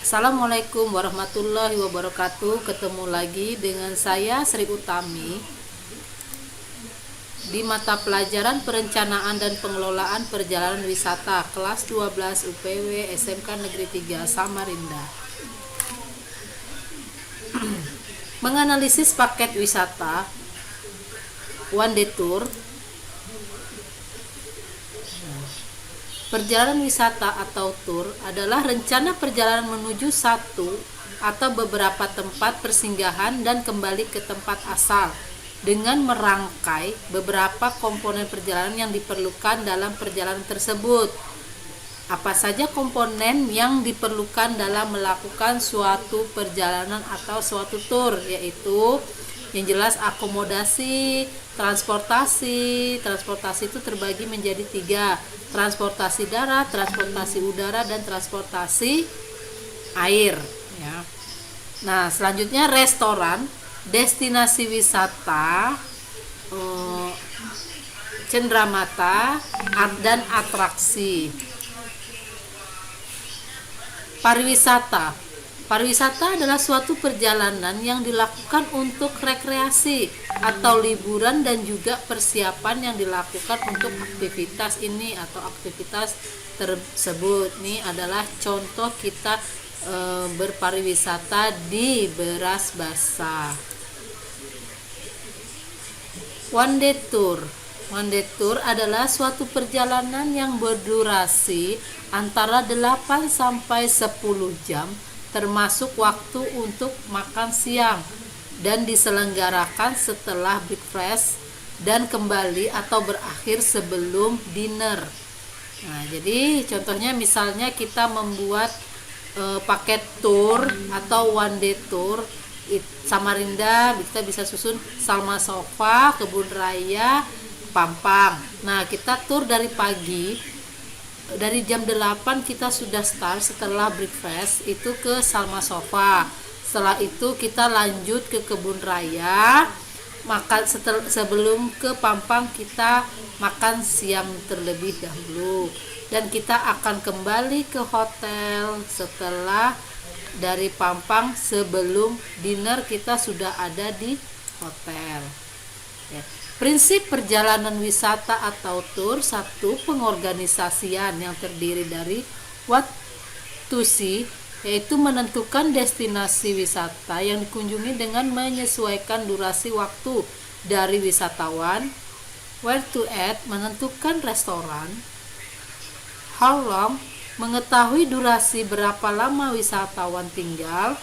Assalamualaikum warahmatullahi wabarakatuh. Ketemu lagi dengan saya Sri Utami di mata pelajaran Perencanaan dan Pengelolaan Perjalanan Wisata kelas 12 UPW SMK Negeri 3 Samarinda. Menganalisis paket wisata one day tour. Perjalanan wisata atau tour adalah rencana perjalanan menuju satu atau beberapa tempat persinggahan dan kembali ke tempat asal dengan merangkai beberapa komponen perjalanan yang diperlukan dalam perjalanan tersebut. Apa saja komponen yang diperlukan dalam melakukan suatu perjalanan atau suatu tour, yaitu yang jelas akomodasi, transportasi itu terbagi menjadi 3, transportasi darat, transportasi udara, dan transportasi air ya. Nah, selanjutnya restoran, destinasi wisata, cenderamata, dan atraksi. Pariwisata adalah suatu perjalanan yang dilakukan untuk rekreasi atau liburan dan juga persiapan yang dilakukan untuk aktivitas ini atau aktivitas tersebut. Ini adalah contoh kita berpariwisata di Beras Basah. One day tour adalah suatu perjalanan yang berdurasi antara 8 sampai 10 jam termasuk waktu untuk makan siang dan diselenggarakan setelah breakfast dan kembali atau berakhir sebelum dinner. Nah, jadi contohnya misalnya kita membuat paket tour atau one day tour Samarinda, kita bisa susun Salma Sofa, Kebun Raya, Pampang. Nah, kita tour dari pagi, dari jam 8 kita sudah start setelah breakfast itu ke Salma Sofa. Setelah itu kita lanjut ke Kebun Raya, makan sebelum ke Pampang kita makan siang terlebih dahulu, dan kita akan kembali ke hotel setelah dari Pampang. Sebelum dinner kita sudah ada di hotel ya. Prinsip perjalanan wisata atau tour: 1. Pengorganisasian yang terdiri dari what to see, yaitu menentukan destinasi wisata yang dikunjungi dengan menyesuaikan durasi waktu dari wisatawan. Where to eat, menentukan restoran. How long, mengetahui durasi berapa lama wisatawan tinggal.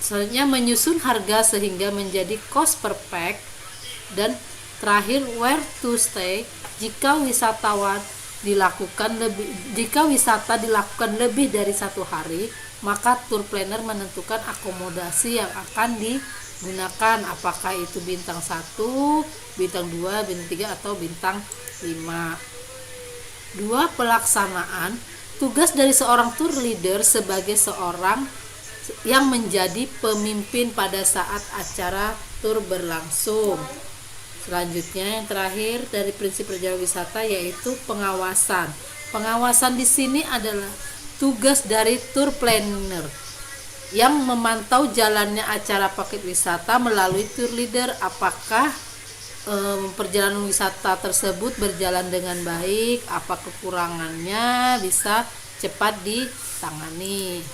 Selanjutnya menyusun harga sehingga menjadi cost per pack. Dan terakhir where to stay, jika wisata dilakukan lebih dari 1 hari, maka tour planner menentukan akomodasi yang akan digunakan, apakah itu bintang 1, bintang 2, bintang 3, atau bintang 5. 2. Pelaksanaan. Tugas dari seorang tour leader sebagai seorang yang menjadi pemimpin pada saat acara tur berlangsung. Selanjutnya yang terakhir dari prinsip perjalanan wisata yaitu pengawasan. Pengawasan di sini adalah tugas dari tour planner yang memantau jalannya acara paket wisata melalui tour leader, apakah perjalanan wisata tersebut berjalan dengan baik, apa kekurangannya bisa cepat ditangani.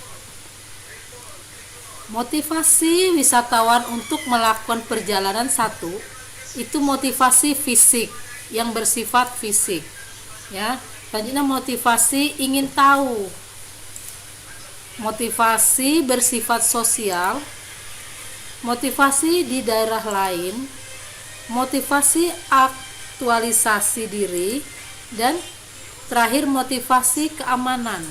Motivasi wisatawan untuk melakukan perjalanan 1 itu motivasi fisik yang bersifat fisik ya. Selanjutnya motivasi ingin tahu, motivasi bersifat sosial, motivasi di daerah lain, motivasi aktualisasi diri, dan terakhir motivasi keamanan.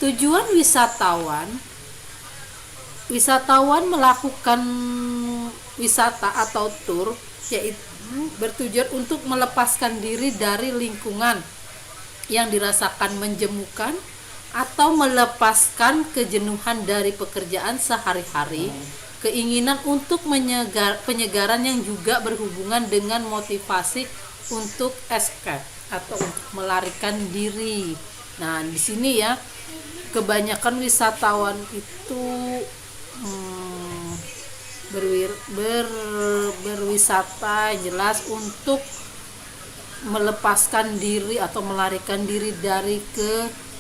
Tujuan wisatawan melakukan wisata atau tour yaitu bertujuan untuk melepaskan diri dari lingkungan yang dirasakan menjemukan atau melepaskan kejenuhan dari pekerjaan sehari-hari, keinginan untuk penyegaran yang juga berhubungan dengan motivasi untuk escape atau untuk melarikan diri. Nah, di sini ya kebanyakan wisatawan itu berwisata jelas untuk melepaskan diri atau melarikan diri dari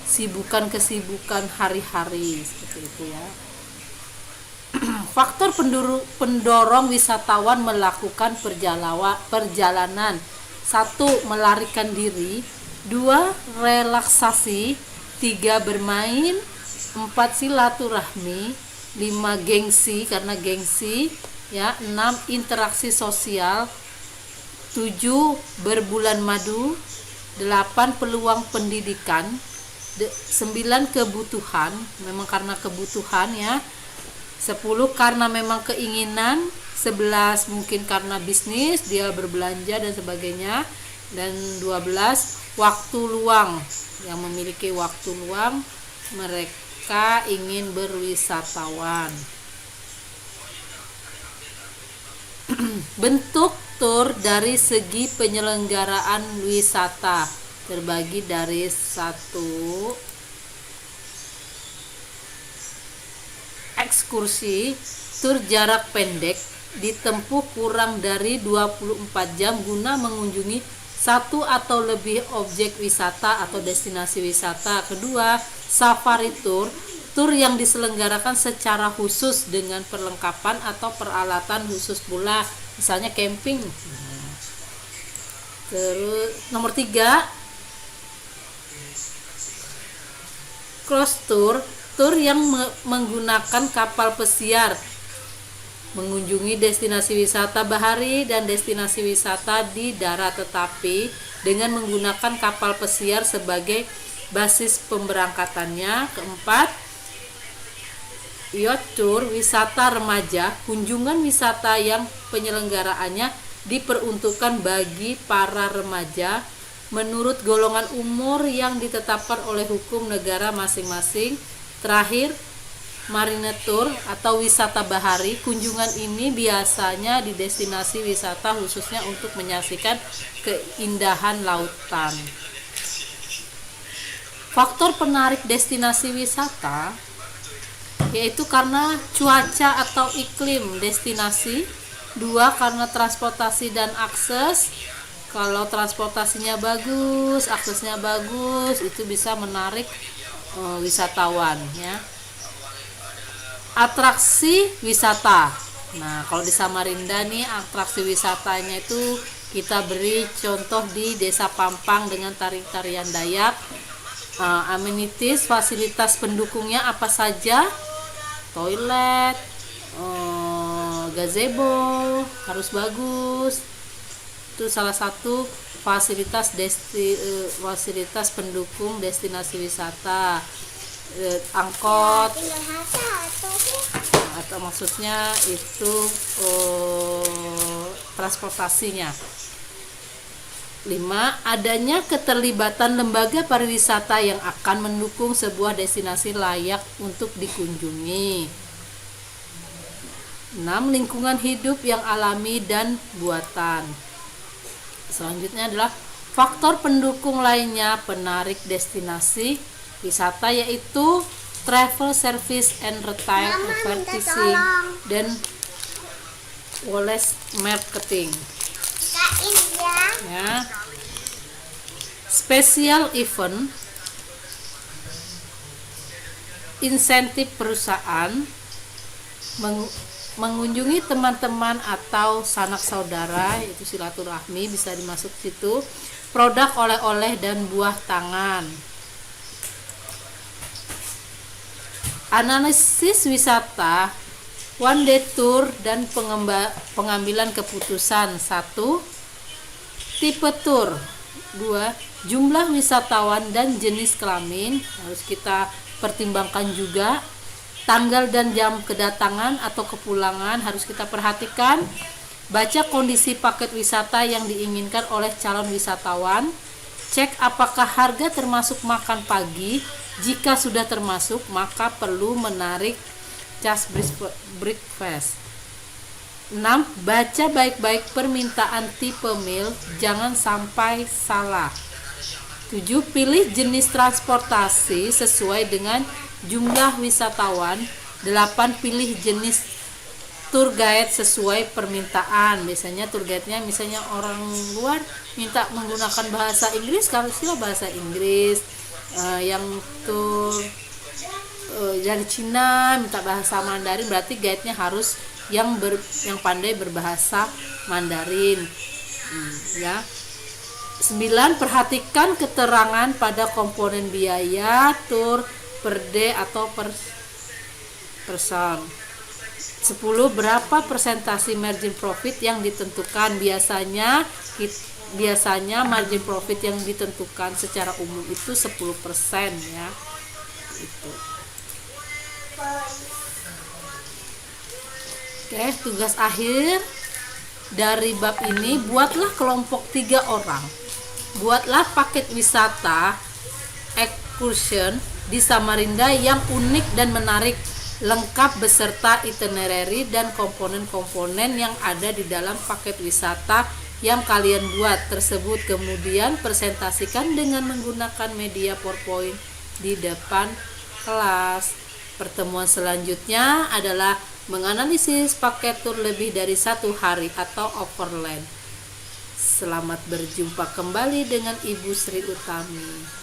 kesibukan hari-hari seperti itu ya. Faktor pendorong wisatawan melakukan perjalanan: 1. Melarikan diri, 2. Relaksasi, 3. Bermain, 4. Silaturahmi, 5. Gengsi karena gengsi ya, 6. Interaksi sosial, 7. Berbulan madu, 8. Peluang pendidikan, 9. Kebutuhan, memang karena kebutuhan ya, 10. Karena memang keinginan, 11. Mungkin karena bisnis, dia berbelanja dan sebagainya, dan 12. Waktu luang, yang memiliki waktu luang, mereka ingin berwisatawan. Bentuk tur dari segi penyelenggaraan wisata terbagi dari 1. Ekskursi, tur jarak pendek ditempuh kurang dari 24 jam guna mengunjungi satu atau lebih objek wisata atau destinasi wisata. Kedua, safari tour, tur yang diselenggarakan secara khusus dengan perlengkapan atau peralatan khusus pula, misalnya camping. Terus nomor 3, cross tour, tur yang menggunakan kapal pesiar mengunjungi destinasi wisata bahari dan destinasi wisata di darat, tetapi dengan menggunakan kapal pesiar sebagai basis pemberangkatannya. Keempat, yacht tour, wisata remaja, kunjungan wisata yang penyelenggaraannya diperuntukkan bagi para remaja menurut golongan umur yang ditetapkan oleh hukum negara masing-masing. Terakhir, marine tour atau wisata bahari, kunjungan ini biasanya di destinasi wisata khususnya untuk menyaksikan keindahan lautan. Faktor penarik destinasi wisata yaitu karena cuaca atau iklim destinasi. 2. Karena transportasi dan akses. Kalau transportasinya bagus, aksesnya bagus, itu bisa menarik wisatawan ya. Atraksi wisata. Nah, kalau di Samarinda nih atraksi wisatanya itu kita beri contoh di Desa Pampang dengan tarian Dayak. Amenities, fasilitas pendukungnya apa saja? Toilet, gazebo harus bagus. Itu salah satu fasilitas pendukung destinasi wisata. Angkot atau maksudnya itu transportasinya. 5. Adanya keterlibatan lembaga pariwisata yang akan mendukung sebuah destinasi layak untuk dikunjungi. 6. Lingkungan hidup yang alami dan buatan. Selanjutnya adalah faktor pendukung lainnya penarik destinasi wisata, yaitu travel service and retail advertising dan wallet marketing ya. Special event, insentif perusahaan, mengunjungi teman-teman atau sanak saudara, itu silaturahmi bisa dimasuk situ. Produk oleh-oleh dan buah tangan. Analisis wisata, one day tour dan pengambilan keputusan. 1. Tipe tour. 2. Jumlah wisatawan dan jenis kelamin harus kita pertimbangkan juga. Tanggal dan jam kedatangan atau kepulangan harus kita perhatikan. Baca kondisi paket wisata yang diinginkan oleh calon wisatawan. Cek apakah harga termasuk makan pagi. Jika sudah termasuk, maka perlu menarik just breakfast. 6. Baca baik-baik permintaan tipe meal, jangan sampai salah. 7. Pilih jenis transportasi sesuai dengan jumlah wisatawan. 8. Pilih jenis tour guide sesuai permintaan. Biasanya tour guide-nya misalnya orang luar minta menggunakan bahasa Inggris, kalau sila bahasa Inggris. Yang tour dari Cina minta bahasa Mandarin, berarti guide-nya harus yang pandai berbahasa Mandarin. Ya. 9. Perhatikan keterangan pada komponen biaya tur per day atau per person. 10. Berapa persentase margin profit yang ditentukan? Biasanya margin profit yang ditentukan secara umum itu 10% ya. Itu. Oke, tugas akhir dari bab ini, buatlah kelompok 3 orang. Buatlah paket wisata excursion di Samarinda yang unik dan menarik, lengkap beserta itinerary dan komponen-komponen yang ada di dalam paket wisata yang kalian buat tersebut. Kemudian presentasikan dengan menggunakan media PowerPoint di depan kelas. Pertemuan selanjutnya adalah menganalisis paket tur lebih dari 1 hari atau overland. Selamat berjumpa kembali dengan Ibu Sri Utami.